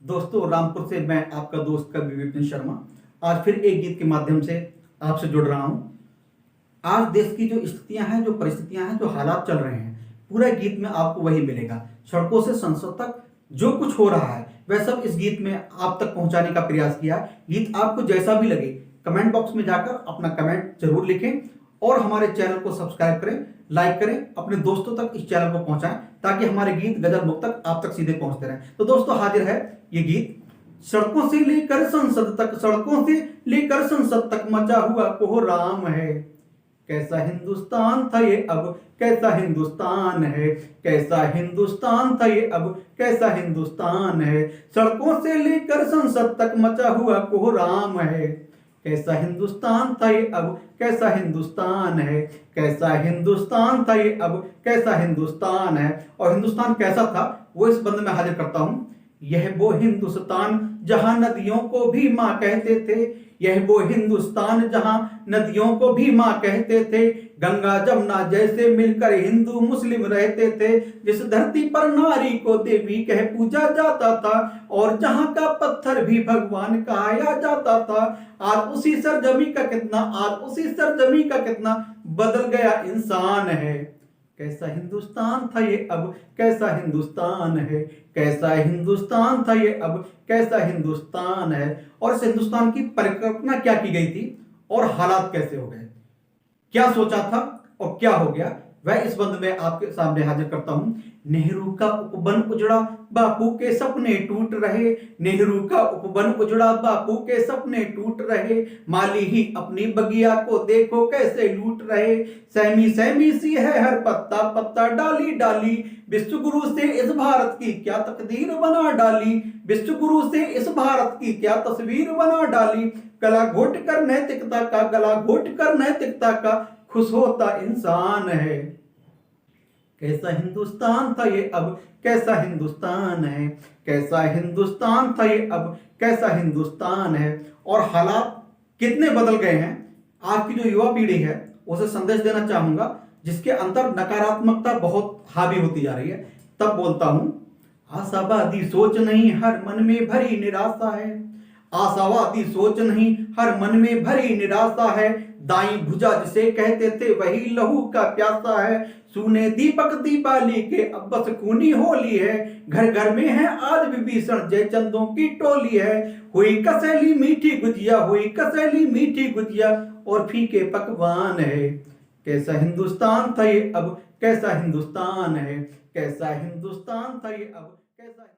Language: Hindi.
दोस्तों, रामपुर से मैं आपका दोस्त कवि विपिन शर्मा आज फिर एक गीत के माध्यम से आपसे जुड़ रहा हूं। आज देश की जो स्थितियां हैं, जो परिस्थितियां हैं, जो हालात चल रहे हैं, पूरा गीत में आपको वही मिलेगा। सड़कों से संसद तक जो कुछ हो रहा है वह सब इस गीत में आप तक पहुंचाने का प्रयास किया है। गीत आपको जैसा भी लगे कमेंट बॉक्स में जाकर अपना कमेंट जरूर लिखें और हमारे चैनल को सब्सक्राइब करें, लाइक करें, अपने दोस्तों तक इस चैनल को पहुंचाएं ताकि हमारे गीत गजल मुक्त तक आप तक सीधे पहुंचते रहें। तो दोस्तों, हाजिर है ये गीत। सड़कों से लेकर संसद तक, सड़कों से लेकर संसद तक मचा हुआ कोहराम है। कैसा हिंदुस्तान था ये, अब कैसा हिंदुस्तान है। कैसा हिंदुस्तान था ये, अब कैसा हिंदुस्तान है। सड़कों से लेकर संसद तक मचा हुआ कोहराम है। कैसा हिंदुस्तान था ये, अब कैसा हिंदुस्तान है। कैसा हिंदुस्तान था ये, अब कैसा हिंदुस्तान है। और हिंदुस्तान कैसा था वो इस बंद में हाजिर करता हूं। यह वो हिंदुस्तान जहां नदियों को भी मां कहते थे। यह वो हिंदुस्तान जहां नदियों को भी मां कहते थे। गंगा जमुना जैसे मिलकर हिंदू मुस्लिम रहते थे। जिस धरती पर नारी को देवी कह पूजा जाता था और जहां का पत्थर भी भगवान कहाया जाता था। आज उसी सरजमी का कितना, आज उसी सरजमी का कितना बदल गया इंसान है। कैसा हिंदुस्तान था ये, अब कैसा हिंदुस्तान है। कैसा हिंदुस्तान था ये, अब कैसा हिंदुस्तान है। और इस हिंदुस्तान की परिकल्पना क्या की गई थी और हालात कैसे हो गए, क्या सोचा था और क्या हो गया, वह इस बंद में आपके सामने हाजिर करता हूं। नेहरू का उपवन उजड़ा, बापू के सपने टूट रहे। नेहरू का उपवन उजड़ा, बापू के सपने टूट रहे। माली ही अपनी बगिया को देखो कैसे लूट रहे। सहमी सहमी सी है हर पत्ता पत्ता, डाली डाली। विश्व गुरु से इस भारत की क्या तकदीर बना डाली। विश्व गुरु से इस भारत की क्या तस्वीर बना डाली। गला घोट कर नैतिकता का, गला घोट कर नैतिकता का खुश होता इंसान है। कैसा हिंदुस्तान था ये, अब कैसा हिंदुस्तान है। कैसा हिंदुस्तान था ये, अब कैसा हिंदुस्तान है। और हालात कितने बदल गए हैं। आज की जो युवा पीढ़ी है उसे संदेश देना चाहूंगा जिसके अंतर नकारात्मकता बहुत हावी होती जा रही है। तब बोलता हूं, आशावादी सोच नहीं हर मन में भरी निराशा है। आशावादी सोच नहीं हर मन में भरी निराशा है। दाई भुजा जिसे कहते थे वही लहू का प्यासा है। सूने दीपक दीपाली के अब बस खूनी होली है। घर घर में है आज विभीषण जयचंदों की टोली है। हुई कसैली मीठी गुजिया, हुई कसैली मीठी गुजिया और फीके पकवान है। कैसा हिंदुस्तान था ये, अब कैसा हिंदुस्तान है। कैसा हिंदुस्तान था ये, अब कैसा